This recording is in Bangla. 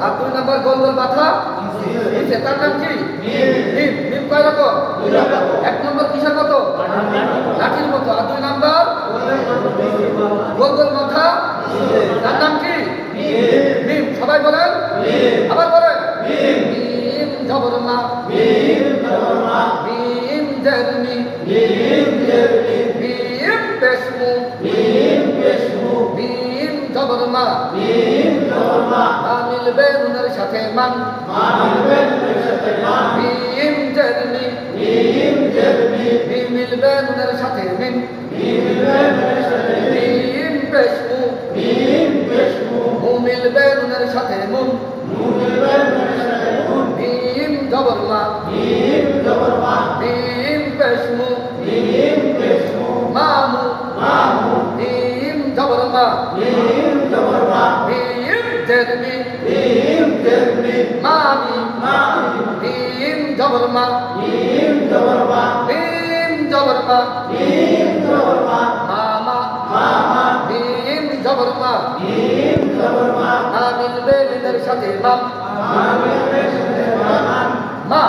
আর 2 নম্বর গোল গোল মাথা নিচে, তার নাম কি? মিম। মিম কয় রকম? 1 নম্বর কিসের মতো? লাঠির মতো। আর 2 নম্বর গোল গোল মাথা, তার নাম কি? মিম। সবাই বলেন, আবার বলেন। মিম জবর মা, মিম জের মি, মিম পেশ মু, মিম জবর মা, মা মিলবে নুনের সাথে মান, মিম জের মি, মিম মিলবে নুনের সাথে মিম, মিম পেশ মু, মু মিলবে নুনের সাথে মুম, মিম জবর মা, মিম পেশ মু, মামু, মিম জবর মা, মিম জের মি, মামি, মিম জবর মা, মিম জবর মা, মামা, মিম জবর মা, মা মিলবে নুনের সাথে মাম, মা